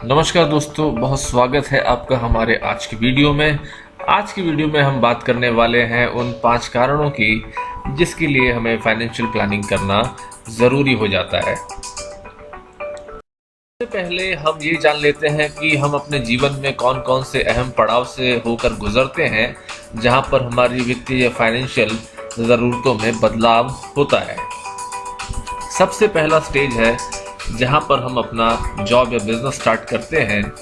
नमस्कार दोस्तों, बहुत स्वागत है आपका हमारे आज की वीडियो में। आज की वीडियो में हम बात करने वाले हैं उन 5 कारणों की जिसके लिए हमें फाइनेंशियल प्लानिंग करना ज़रूरी हो जाता है। सबसे पहले हम ये जान लेते हैं कि हम अपने जीवन में कौन कौन से अहम पड़ाव से होकर गुजरते हैं जहां पर हमारी वित्तीय या फाइनेंशियल ज़रूरतों में बदलाव होता है। सबसे पहला स्टेज है जहां पर हम अपना जॉब या बिजनेस स्टार्ट करते हैं।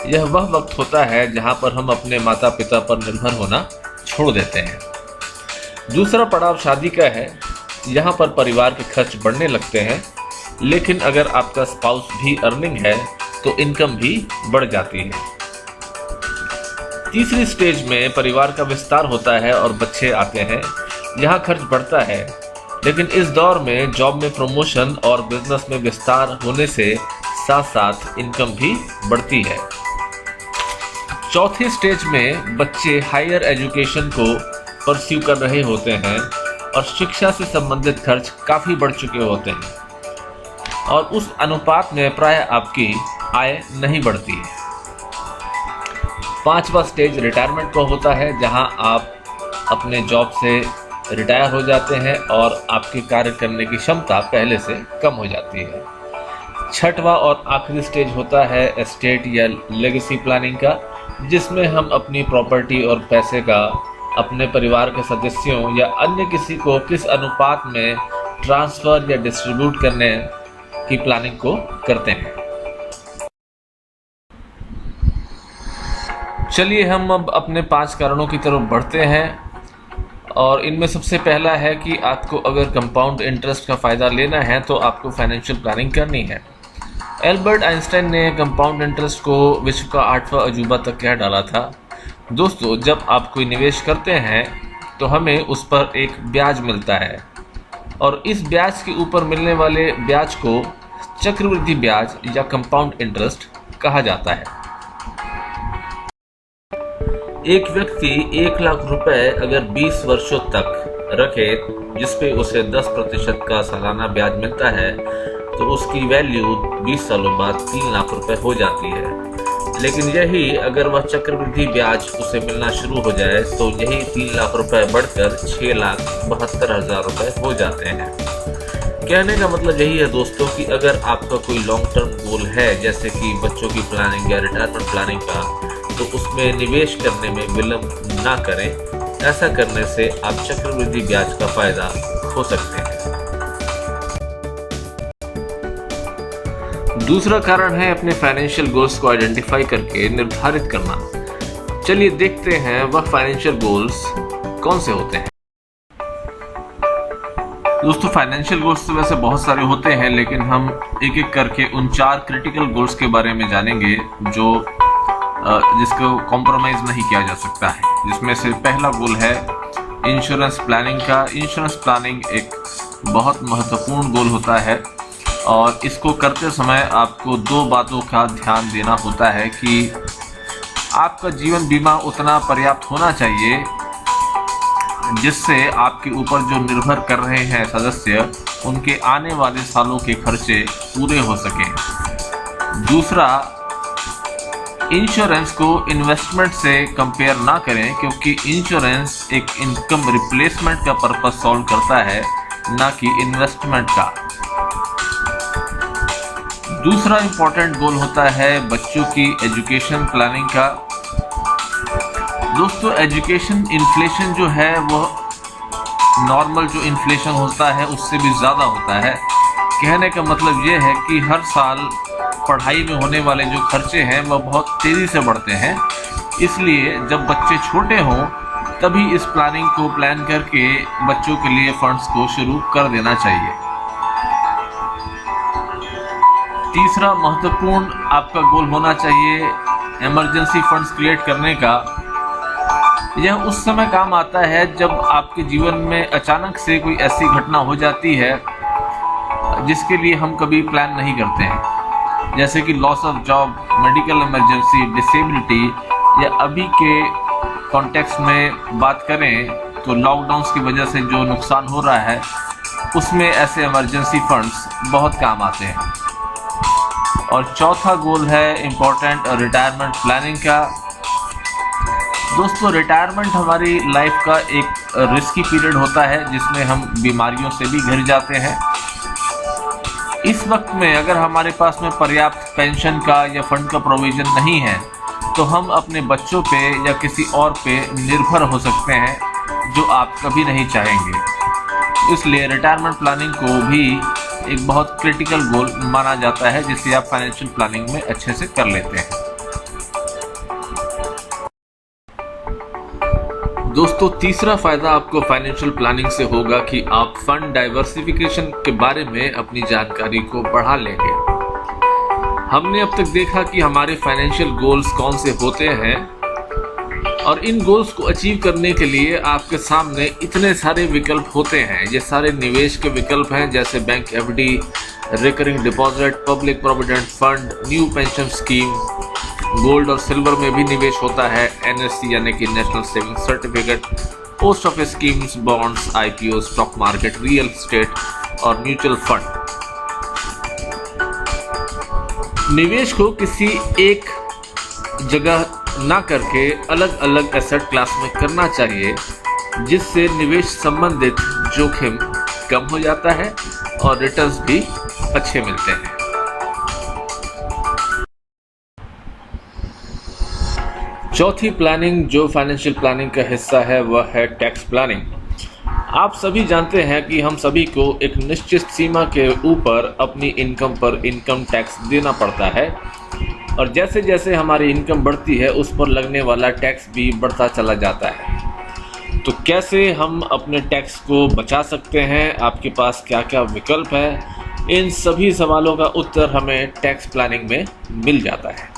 यह वह वक्त होता है जहां पर हम अपने माता पिता पर निर्भर होना छोड़ देते हैं। दूसरा पड़ाव शादी का है, यहाँ पर परिवार के खर्च बढ़ने लगते हैं, लेकिन अगर आपका स्पाउस भी अर्निंग है तो इनकम भी बढ़ जाती है। तीसरी स्टेज में परिवार का विस्तार होता है और बच्चे आते हैं। यहाँ खर्च बढ़ता है, लेकिन इस दौर में जॉब में प्रमोशन और बिजनेस में विस्तार होने से साथ साथ इनकम भी बढ़ती है। चौथे स्टेज में बच्चे हायर एजुकेशन को परस्यू कर रहे होते हैं और शिक्षा से संबंधित खर्च काफ़ी बढ़ चुके होते हैं और उस अनुपात में प्राय आपकी आय नहीं बढ़ती है। पांचवा स्टेज रिटायरमेंट का होता है, जहां आप अपने जॉब से रिटायर हो जाते हैं और आपके कार्य करने की क्षमता पहले से कम हो जाती है। छठवां और आखिरी स्टेज होता है एस्टेट या लेगेसी प्लानिंग का, जिसमें हम अपनी प्रॉपर्टी और पैसे का अपने परिवार के सदस्यों या अन्य किसी को किस अनुपात में ट्रांसफ़र या डिस्ट्रीब्यूट करने की प्लानिंग को करते हैं। चलिए हम अब अपने 5 कारणों की तरफ बढ़ते हैं और इनमें सबसे पहला है कि आपको अगर कंपाउंड इंटरेस्ट का फ़ायदा लेना है तो आपको फाइनेंशियल प्लानिंग करनी है। एल्बर्ट आइंस्टाइन ने कंपाउंड इंटरेस्ट को विश्व का 8वां अजूबा तक कह डाला था। दोस्तों, जब आप कोई निवेश करते हैं तो हमें उस पर एक ब्याज मिलता है और इस ब्याज के ऊपर मिलने वाले ब्याज को चक्रवृद्धि ब्याज या कंपाउंड इंटरेस्ट कहा जाता है। एक व्यक्ति 1 लाख रुपए अगर 20 वर्षों तक रखे, जिसपे उसे 10% का सालाना ब्याज मिलता है, तो उसकी वैल्यू 20 सालों बाद 3 लाख रुपए हो जाती है। लेकिन यही अगर वह चक्रवृद्धि ब्याज उसे मिलना शुरू हो जाए तो यही 3 लाख रुपए बढ़कर 6,72,000 रुपए हो जाते हैं। कहने का मतलब यही है दोस्तों कि अगर आपका कोई लॉन्ग टर्म गोल है, जैसे कि बच्चों की प्लानिंग या रिटायरमेंट प्लानिंग का, तो उसमें निवेश करने में विलंब ना करें। ऐसा करने से आप चक्रवृद्धि ब्याज का फायदा खो सकते हैं। दूसरा कारण है अपने फाइनेंशियल गोल्स को आइडेंटिफाई करके निर्धारित करना। चलिए देखते हैं वह फाइनेंशियल गोल्स कौन से होते हैं। दोस्तों, फाइनेंशियल गोल्स तो वैसे बहुत सारे होते हैं, लेकिन हम एक एक करके उन 4 क्रिटिकल गोल्स के बारे में जानेंगे जो जिसको कॉम्प्रोमाइज़ नहीं किया जा सकता है। जिसमें से पहला गोल है इंश्योरेंस प्लानिंग का। इंश्योरेंस प्लानिंग एक बहुत महत्वपूर्ण गोल होता है और इसको करते समय आपको 2 बातों का ध्यान देना होता है कि आपका जीवन बीमा उतना पर्याप्त होना चाहिए जिससे आपके ऊपर जो निर्भर कर रहे हैं सदस्य, उनके आने वाले सालों के खर्चे पूरे हो सकें। दूसरा, इंश्योरेंस को इन्वेस्टमेंट से कंपेयर ना करें, क्योंकि इंश्योरेंस एक इनकम रिप्लेसमेंट का पर्पस सॉल्व करता है, ना कि इन्वेस्टमेंट का। दूसरा इंपॉर्टेंट गोल होता है बच्चों की एजुकेशन प्लानिंग का। दोस्तों, एजुकेशन इन्फ्लेशन जो है वो नॉर्मल जो इन्फ्लेशन होता है उससे भी ज़्यादा होता है। कहने का मतलब ये है कि हर साल पढ़ाई में होने वाले जो खर्चे हैं वह बहुत तेज़ी से बढ़ते हैं। इसलिए जब बच्चे छोटे हों तभी इस प्लानिंग को प्लान करके बच्चों के लिए फंड्स को शुरू कर देना चाहिए। तीसरा महत्वपूर्ण आपका गोल होना चाहिए इमरजेंसी फंड्स क्रिएट करने का। यह उस समय काम आता है जब आपके जीवन में अचानक से कोई ऐसी घटना हो जाती है जिसके लिए हम कभी प्लान नहीं करते हैं, जैसे कि loss of job, medical emergency, disability, या अभी के कॉन्टेक्स्ट में बात करें तो लॉकडाउन्स की वजह से जो नुकसान हो रहा है उसमें ऐसे इमरजेंसी फंड्स बहुत काम आते हैं। और चौथा गोल है इम्पोर्टेंट रिटायरमेंट प्लानिंग का। दोस्तों, रिटायरमेंट हमारी लाइफ का एक रिस्की पीरियड होता है जिसमें हम बीमारियों से भी घिर जाते हैं। इस वक्त में अगर हमारे पास में पर्याप्त पेंशन का या फंड का प्रोविजन नहीं है तो हम अपने बच्चों पे या किसी और पे निर्भर हो सकते हैं, जो आप कभी नहीं चाहेंगे। इसलिए रिटायरमेंट प्लानिंग को भी एक बहुत क्रिटिकल गोल माना जाता है जिसे आप फाइनेंशियल प्लानिंग में अच्छे से कर लेते हैं। दोस्तों, तीसरा फायदा आपको फाइनेंशियल प्लानिंग से होगा कि आप फंड डाइवर्सिफिकेशन के बारे में अपनी जानकारी को बढ़ा लेंगे। हमने अब तक देखा कि हमारे फाइनेंशियल गोल्स कौन से होते हैं और इन गोल्स को अचीव करने के लिए आपके सामने इतने सारे विकल्प होते हैं। ये सारे निवेश के विकल्प हैं, जैसे bank FD, recurring deposit, public provident fund, new pension scheme, gold और सिल्वर में भी निवेश होता है, एनएससी यानी कि national saving certificate, post office schemes, bonds, IPO, stock market, real estate और म्यूचुअल फंड। निवेश को किसी एक जगह ना करके अलग अलग एसेट क्लास में करना चाहिए, जिससे निवेश संबंधित जोखिम कम हो जाता है और रिटर्न्स भी अच्छे मिलते हैं। चौथी प्लानिंग जो फाइनेंशियल प्लानिंग का हिस्सा है वह है टैक्स प्लानिंग। आप सभी जानते हैं कि हम सभी को एक निश्चित सीमा के ऊपर अपनी इनकम पर इनकम टैक्स देना पड़ता है और जैसे जैसे हमारी इनकम बढ़ती है उस पर लगने वाला टैक्स भी बढ़ता चला जाता है। तो कैसे हम अपने टैक्स को बचा सकते हैं, आपके पास क्या क्या विकल्प है, इन सभी सवालों का उत्तर हमें टैक्स प्लानिंग में मिल जाता है।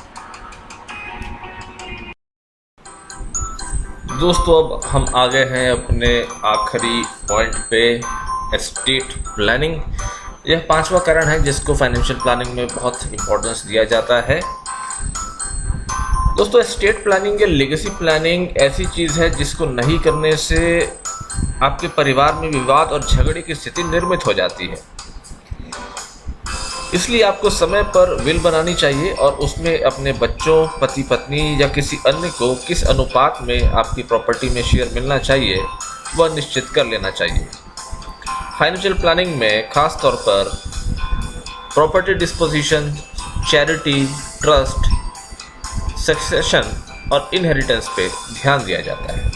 दोस्तों, अब हम आ गए हैं अपने आखिरी पॉइंट पे, एस्टेट प्लानिंग। यह पांचवा कारण है जिसको फाइनेंशियल प्लानिंग में बहुत इम्पोर्टेंस दिया जाता है। दोस्तों, एस्टेट प्लानिंग या लेगेसी प्लानिंग ऐसी चीज़ है जिसको नहीं करने से आपके परिवार में विवाद और झगड़े की स्थिति निर्मित हो जाती है। इसलिए आपको समय पर विल बनानी चाहिए और उसमें अपने बच्चों, पति पत्नी या किसी अन्य को किस अनुपात में आपकी प्रॉपर्टी में शेयर मिलना चाहिए वह निश्चित कर लेना चाहिए। फाइनेंशियल प्लानिंग में खास तौर पर property disposition, charity, trust, succession और इनहेरिटेंस पे ध्यान दिया जाता है।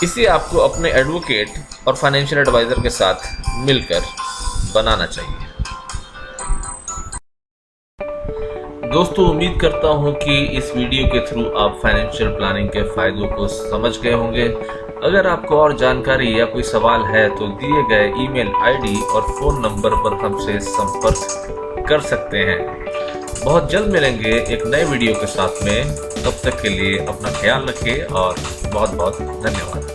इसे आपको अपने एडवोकेट और फाइनेंशियल एडवाइज़र के साथ मिलकर बनाना चाहिए। दोस्तों, उम्मीद करता हूं कि इस वीडियो के थ्रू आप फाइनेंशियल प्लानिंग के फायदों को समझ गए होंगे। अगर आपको और जानकारी या कोई सवाल है तो दिए गए ईमेल आईडी और फ़ोन नंबर पर हमसे संपर्क कर सकते हैं। बहुत जल्द मिलेंगे एक नए वीडियो के साथ में। तब तक के लिए अपना ख्याल रखें और बहुत बहुत धन्यवाद।